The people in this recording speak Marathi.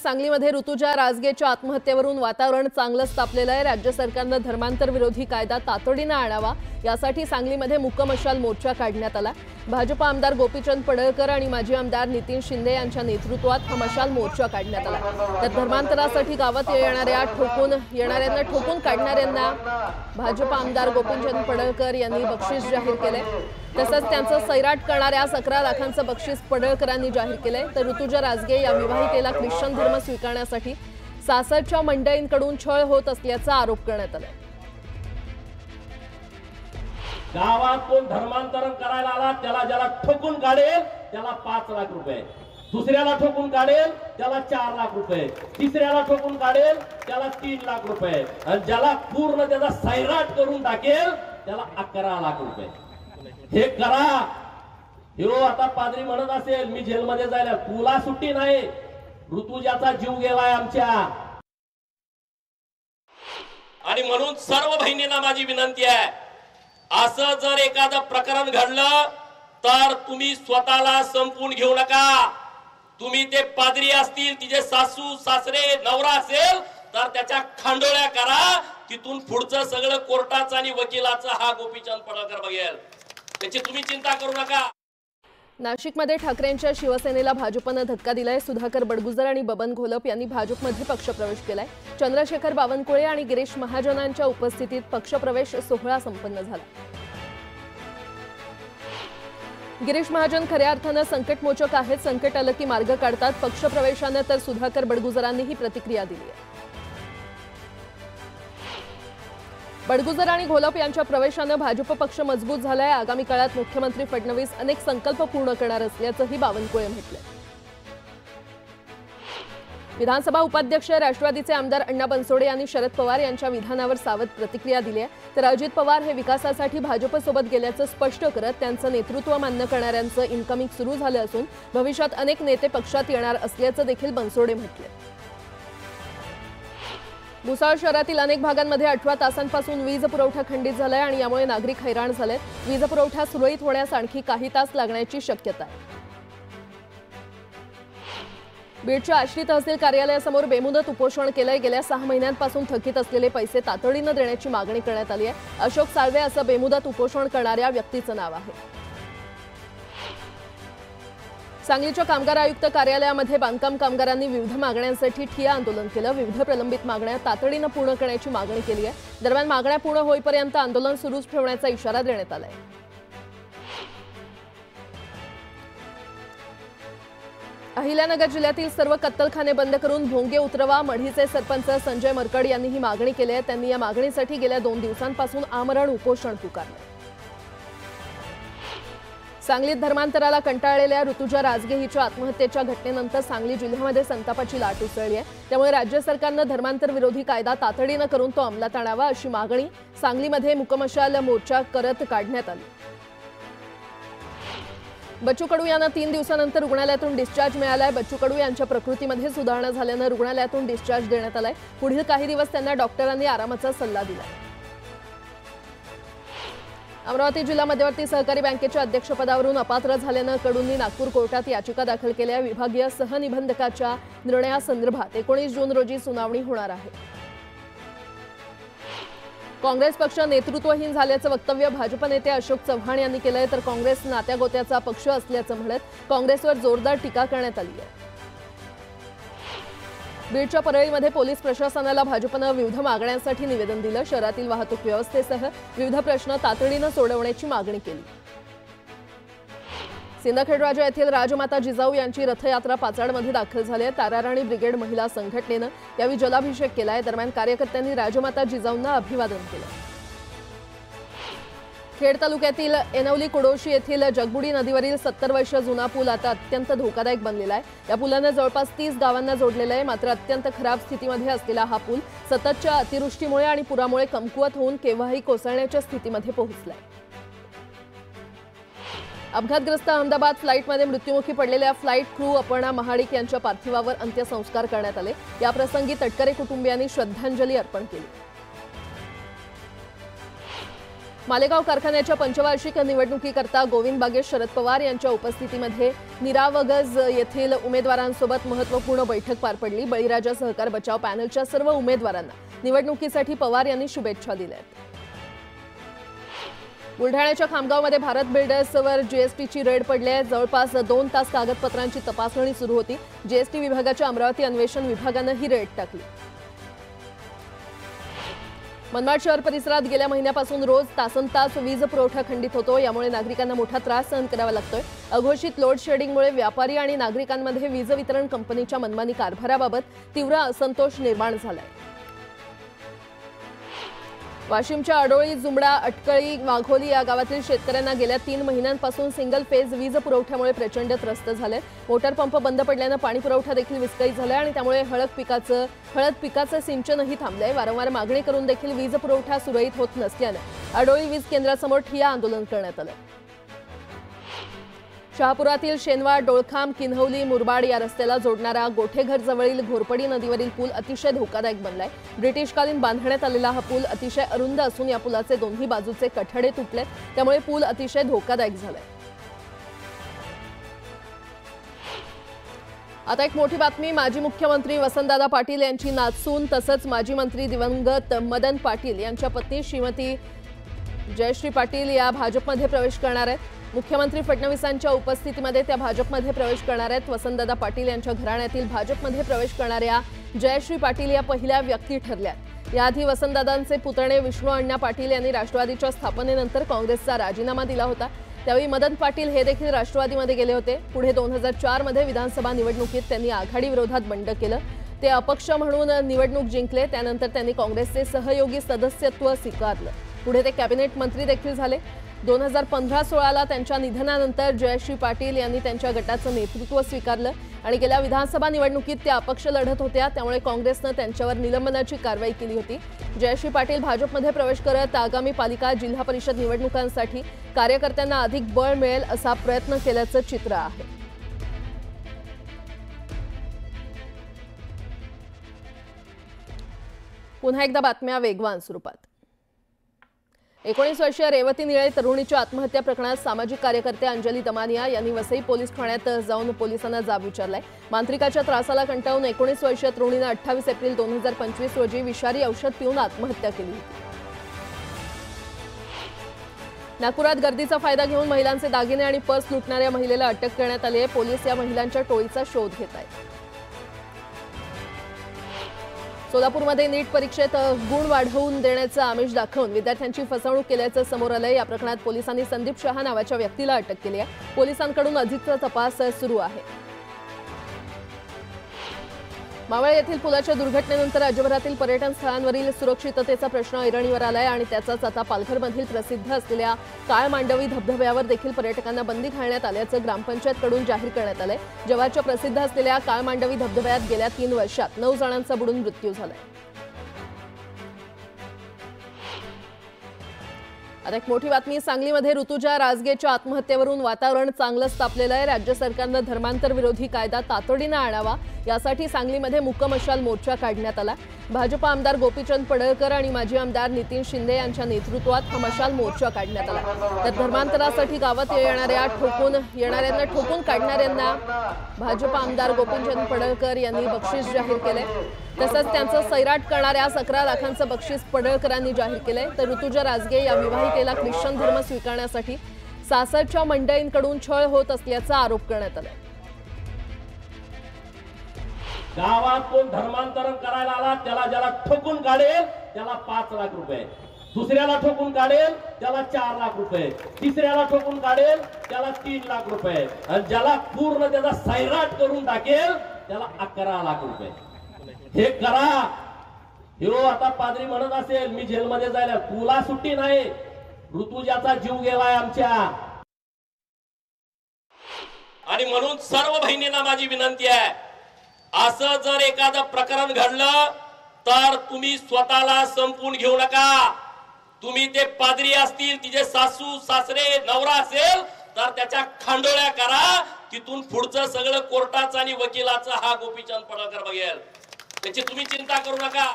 सांगलीमध्ये ऋतुजा राजगेच्या आत्महत्येवरून वातावरण चांगलंच तापलेलं आहे। राज्य सरकारनं धर्मांतर विरोधी कायदा तातडीनं आणावा यासाठी सांगलीमध्ये मुकमशाल मोर्चा काढण्यात आला। भाजप आमदार गोपीचंद पडळकर आणि माजी आमदार नितीन शिंदे यांच्या नेतृत्वात हा मशाल मोर्चा काढण्यात आला। तर धर्मांतरासाठी गावात येणाऱ्यांना ठोकून काढणाऱ्यांना भाजप आमदार गोपीचंद पडळकर यांनी बक्षीस जाहीर केले। तसंच त्यांचं सैराट करणाऱ्या 11 लाखांचं बक्षीस पडळकरांनी जाहीर केलंय। तर ऋतुजा राजगे या विवाहितेला ख्रिश्चन धर्म स्वीकारण्यासाठी सासरच्या मंडळींकडून छळ होत असल्याचा आरोप करण्यात आलाय। गावात कोण धर्मांतरण करायला आला त्याला ज्याला ठोकून काढेल त्याला 5 लाख रुपये, दुसऱ्याला ठोकून काढेल त्याला 4 लाख रुपये, तिसऱ्याला ठोकून काढेल त्याला 3 लाख रुपये आणि ज्याला पूर्ण त्याचा सैराट करून टाकेल त्याला 11 लाख रुपये। हे करा। हिरो आता पादरी म्हणत असेल मी जेलमध्ये जायला, तुला सुट्टी नाही, ऋतुजाचा जीव गेलाय आमच्या। आणि म्हणून सर्व बहिणींना माझी विनंती आहे, असं जर एखादं प्रकरण घडलं तर तुम्ही स्वतःला संपून घेऊ नका। तुम्ही ते पादरी असतील, तिचे सासू सासरे नवरा असेल तर त्याच्या खांडोळ्या करा। तिथून पुढचं सगळं कोर्टाचं आणि वकिलाचं हा गोपीचंद पडळकर बघेल, त्याची तुम्ही चिंता करू नका। नाशिकमध्ये ठाकरेंच्या शिवसेनेला भाजपनं धक्का दिलाय। सुधाकर बडगुजर आणि बबन घोलप यांनी भाजपमध्ये पक्षप्रवेश केलाय। चंद्रशेखर बावनकुळे आणि गिरीश महाजनांच्या उपस्थितीत पक्षप्रवेश सोहळा संपन्न झाला। गिरीश महाजन खऱ्या अर्थानं संकटमोचक आहेत, संकट आलं की मार्ग काढतात। पक्षप्रवेशानं तर सुधाकर बडगुजरांनीही प्रतिक्रिया दिली आहे। बडगुजर आणि घोलप यांच्या प्रवेशानं भाजप पक्ष मजबूत झालाय। आगामी काळात मुख्यमंत्री फडणवीस अनेक संकल्प पूर्ण करणार असल्याचंही बावनकुळे म्हटलंय। विधानसभा उपाध्यक्ष राष्ट्रवादीचे आमदार अण्णा बनसोडे यांनी शरद पवार यांच्या विधानावर सावध प्रतिक्रिया दिली आहे। तर अजित पवार हे विकासासाठी भाजपसोबत गेल्याचं स्पष्ट करत त्यांचं नेतृत्व मान्य करणाऱ्यांचं इन्कमिंग सुरू झालं असून भविष्यात अनेक नेते पक्षात येणार असल्याचं देखील बनसोडे म्हटले। भुसावळ शहरातील अनेक भागांमध्ये 18 तासांपासून वीज पुरवठा खंडित झालाय आणि यामुळे नागरिक हैराण झालेत। वीज पुरवठा सुरळीत होण्यास आणखी काही तास लागण्याची शक्यता आहे। बीडच्या आष्टी तहसील कार्यालयासमोर बेमुदत उपोषण केलंय। गेल्या 6 महिन्यांपासून थकीत असलेले पैसे तातडीनं देण्याची मागणी करण्यात आली आहे। अशोक साळवे असं बेमुदत उपोषण करणाऱ्या व्यक्तीचं नाव आहे। सांगलीच्या कामगार आयुक्त कार्यालयामध्ये बांधकाम कामगारांनी विविध मागण्यांसाठी ठिय्या आंदोलन केलं। विविध प्रलंबित मागण्या तातडीनं पूर्ण करण्याची मागणी केली आहे। दरम्यान मागण्या पूर्ण होईपर्यंत आंदोलन सुरूच ठेवण्याचा इशारा देण्यात आलाय। अहिल्यानगर जिल्ह्यातील सर्व कत्तलखाने बंद करून भोंगे उतरवा, मढीचे सरपंच संजय मरकड यांनी ही मागणी केली आहे। त्यांनी या मागणीसाठी गेल्या 2 दिवसांपासून आमरण उपोषण पुकारलं। सांगलीत धर्मांतराला कंटाळलेल्या ऋतुजा राजगे हिच्या आत्महत्येच्या घटनेनंतर सांगली जिल्ह्यामध्ये संतापाची लाट उसळली आहे। त्यामुळे राज्य सरकारनं धर्मांतर विरोधी कायदा तातडीनं करून तो अंमलात आणावा अशी मागणी सांगलीमध्ये मुकमशाल मोर्चा करत काढण्यात आली। बच्चू कडू यांना 3 दिवसानंतर रुग्णालयातून डिस्चार्ज मिळालाय। बच्चू कडू यांच्या प्रकृतीमध्ये सुधारणा झाल्यानं रुग्णालयातून डिस्चार्ज देण्यात आलाय। पुढील काही दिवस त्यांना डॉक्टरांनी आरामाचा सल्ला दिलाय। अमरावती जिल्हा मध्यवर्ती सहकारी बँकेच्या अध्यक्षपदावरून अपात्र झाल्यानं कडूंनी नागपूर कोर्टात याचिका दाखल केली आहे। विभागीय सहनिबंधकाच्या निर्णयासंदर्भात 19 जून रोजी सुनावणी होणार आहे। काँग्रेस पक्ष नेतृत्वहीन झाल्याचं वक्तव्य भाजप नेते अशोक चव्हाण यांनी केलंय। तर काँग्रेस नात्यागोत्याचा पक्ष असल्याचं म्हणत काँग्रेसवर जोरदार टीका करण्यात आली आहे। बीडच्या परळीमध्ये पोलीस प्रशासनाला भाजपनं विविध मागण्यांसाठी निवेदन दिलं। शहरातील वाहतूक व्यवस्थेसह विविध प्रश्न तातडीनं सोडवण्याची मागणी केली। सिंदखेडराजा येथील राजमाता जिजाऊ यांची रथयात्रा पाचाडमध्ये दाखल झाली आहे। ताराराणी ब्रिगेड महिला संघटनेनं यावेळी जलाभिषेक केलाय। दरम्यान कार्यकर्त्यांनी राजमाता जिजाऊंना अभिवादन केलं। खेड तालुक्यातील एनवली कुडोशी येथील जगबुडी नदीवरील 70 वर्ष जुना पूल आता अत्यंत धोकादायक बनलेला आहे। या पुलानं जवळपास 30 गावांना जोडलेलं आहे। मात्र अत्यंत खराब स्थितीमध्ये असलेला हा पूल सततच्या अतिवृष्टीमुळे आणि पुरामुळे कमकुवत होऊन केव्हाही कोसळण्याच्या स्थितीमध्ये पोहोचलाय। अपघातग्रस्त अहमदाबाद फ्लाईटमध्ये मृत्युमुखी पडलेल्या फ्लाईट क्रू अपर्णा महाडिक यांच्या पार्थिवावर अंत्यसंस्कार करण्यात आले। याप्रसंगी तटकरे कुटुंबियांनी श्रद्धांजली अर्पण केली। मालेगाव कारखान्याच्या पंचवार्षिक निवडणुकीकरता गोविंद बागेश शरद पवार यांच्या उपस्थितीमध्ये निरावगज येथील उमेदवारांसोबत महत्त्वपूर्ण बैठक पार पडली। बळीराजा सहकार बचाव पॅनलच्या सर्व उमेदवारांना निवडणुकीसाठी पवार यांनी शुभेच्छा दिल्या। बुलढाण्याच्या खामगावमध्ये भारत बिल्डर्सवर जीएसटीची रेड पडली आहे। जवळपास 2 तास कागदपत्रांची तपासणी सुरू होती। जीएसटी विभागाच्या अमरावती अन्वेषण विभागाने ही रेड टाकली। मनमाड शहर परिसरात गेल्या महिन्यापासून रोज तासनतास वीज पुरवठा खंडित होतो। यामुळे नागरिकांना मोठा त्रास सहन करावा लागतोय। अघोषित लोड शेडिंगमुळे व्यापारी आणि नागरिकांमध्ये वीज वितरण कंपनीच्या मनमानी कारभाराबाबत तीव्र असंतोष निर्माण झालाय। वाशिमच्या अडोळी, जुमडा, अटकळी, वाघोली या गावातील शेतकऱ्यांना गेल्या 3 महिन्यांपासून सिंगल फेज वीज पुरवठ्यामुळे प्रचंड त्रस्त झाले। मोटार पंप बंद पडल्याने पाणी पुरवठा देखील विस्कळीत झालाय आणि त्यामुळे हळद पिकाचं सिंचनही थांबलंय। वारंवार मागणी करून देखील वीज पुरवठा सुरळीत होत नसल्याने अडोळी वीज केंद्रासमोर ठिय्या आंदोलन करण्यात आलं। शहापुरातील शेनवा, डोळखाम, किन्हवली, मुरबाड या रस्त्याला जोडणारा गोठेघर जवळील घोरपडी नदीवरील पूल अतिशय धोकादायक बनलाय। ब्रिटिशकालीन बांधण्यात आलेला हा पूल अतिशय अरुंद असून या पुलाचे दोन्ही बाजूचे कठडे तुटलेत, त्यामुळे पूल अतिशय धोकादायक झालाय। आता एक मोठी बातमी। माजी मुख्यमंत्री वसंतदादा पाटील यांची नातसून तसंच माजी मंत्री दिवंगत मदन पाटील यांच्या पत्नी श्रीमती जयश्री पाटील या भाजपमध्ये प्रवेश करणार आहेत। मुख्यमंत्री फडणवीसांच्या उपस्थितीमध्ये त्या भाजपमध्ये प्रवेश करणार आहेत। वसंतदादा पाटील यांच्या घराण्यातील भाजपमध्ये प्रवेश करणाऱ्या जयश्री पाटील या पहिल्या व्यक्ती ठरल्या। याआधी वसंतदादांचे पुतणे विष्णू अण्णा पाटील यांनी राष्ट्रवादीच्या स्थापनेनंतर काँग्रेसचा राजीनामा दिला होता। त्यावेळी मदन पाटील हे देखील राष्ट्रवादीमध्ये गेले होते। पुढे 2004 मध्ये विधानसभा निवडणुकीत त्यांनी आघाडी विरोधात बंड केलं। ते अपक्ष म्हणून निवडणूक जिंकले। त्यानंतर त्यांनी काँग्रेसचे सहयोगी सदस्यत्व स्वीकारलं। पुढे ते कॅबिनेट मंत्री देखील झाले। 2015-16 त्यांच्या निधनानंतर जयश्री पाटील यांनी त्यांच्या गटाचं नेतृत्व स्वीकारलं आणि गेल्या विधानसभा निवडणुकीत त्या अपक्ष लढत होत्या, त्यामुळे काँग्रेसनं त्यांच्यावर निलंबनाची कारवाई केली होती। जयश्री पाटील भाजपमध्ये प्रवेश करत आगामी पालिका जिल्हा परिषद निवडणुकांसाठी कार्यकर्त्यांना अधिक बळ मिळेल असा प्रयत्न केल्याचं चित्र आहे। पुन्हा एकदा बातम्या वेगवान स्वरूपात। 19 वर्षीय रेवती निळे तरुणीच्या आत्महत्या प्रकरणात सामाजिक कार्यकर्ते अंजली दमानिया यांनी वसई पोलीस ठाण्यात जाऊन पोलिसांना जाब विचारलाय। मांत्रिकाच्या त्रासाला कंटाळून 19 वर्षीय तरुणीने 28 एप्रिल 2025 रोजी विषारी औषध पिऊन आत्महत्या केली होती। नागपुरात गर्दीचा फायदा घेऊन महिलांचे दागिने आणि पर्स लुटणाऱ्या महिलेला अटक करण्यात आली आहे। पोलीस या महिलांच्या टोळीचा शोध घेत आहेत। सोलापूरमध्ये नीट परीक्षेत गुण वाढवून देण्याचं आमिष दाखवून विद्यार्थ्यांची फसवणूक केल्याचं समोर आलंय। या प्रकरणात पोलिसांनी संदीप शहा नावाच्या व्यक्तीला अटक केली आहे। पोलिसांकडून अधिकचा तपास सुरू आहे। मावळ येथील पुलाच्या दुर्घटनेनंतर राज्यभरातील पर्यटन स्थळांवरील सुरक्षिततेचा प्रश्न ऐरणीवर आलाय आणि त्याचाच आता पालघरमधील प्रसिद्ध असलेल्या काळमांडवी धबधब्यावर देखील पर्यटकांना बंदी घालण्यात आल्याचं ग्रामपंचायतकडून जाहीर करण्यात आलंय। जवळच्या प्रसिद्ध असलेल्या काळमांडवी धबधब्यात गेल्या 3 वर्षात 9 जणांचा बुडून मृत्यू झालाय। आता एक मोठी बातमी। सांगलीमध्ये ऋतुजा राजगेच्या आत्महत्येवरून वातावरण चांगलंच तापलेलं आहे। राज्य सरकारनं धर्मांतर विरोधी कायदा तातडीनं आणावा यासाठी सांगलीमध्ये मुकमशाल मोर्चा काढण्यात आला। भाजप आमदार गोपीचंद पडळकर आणि माजी आमदार नितीन शिंदे यांच्या नेतृत्वात हा मशाल मोर्चा काढण्यात आला। तर धर्मांतरासाठी गावात येणाऱ्यांना ठोकून काढणाऱ्यांना भाजप आमदार गोपीचंद पडळकर यांनी बक्षीस जाहीर केले। तसंच त्यांचं सैराट करणाऱ्या 11 लाखांचं बक्षीस पडळकरांनी जाहीर केलंय। तर ऋतुजा राजगे या विवाहितेला ख्रिश्चन धर्म स्वीकारण्यासाठी सासरच्या मंडळींकडून छळ होत असल्याचा आरोप करण्यात आला। गावात कोण धर्मांतरण करायला आला त्याला ज्याला ठोकून काढेल त्याला 5 लाख रुपये, दुसऱ्याला ठोकून काढेल त्याला 4 लाख रुपये, तिसऱ्याला ठोकून काढेल त्याला 3 लाख रुपये आणि ज्याला पूर्ण त्याचा सैराट करून टाकेल त्याला 11 लाख रुपये। हे करा। हो आता पादरी म्हणत असेल मी जेलमध्ये जायला, तुला सुट्टी नाही, ऋतुजाचा जीव गेलाय आमच्या। आणि म्हणून सर्व बहिणींना माझी विनंती आहे, असं जर एखादं प्रकरण घडलं तर तुम्ही स्वतःला संपून घेऊ नका। तुम्ही ते पादरी असतील, तिचे सासू सासरे नवरा असेल तर त्याच्या खांडोळ्या करा। तिथून पुढचं सगळं कोर्टाचं आणि वकिलाचं हा गोपीचंद पडळकर बघेल, त्याची तुम्ही चिंता करू नका।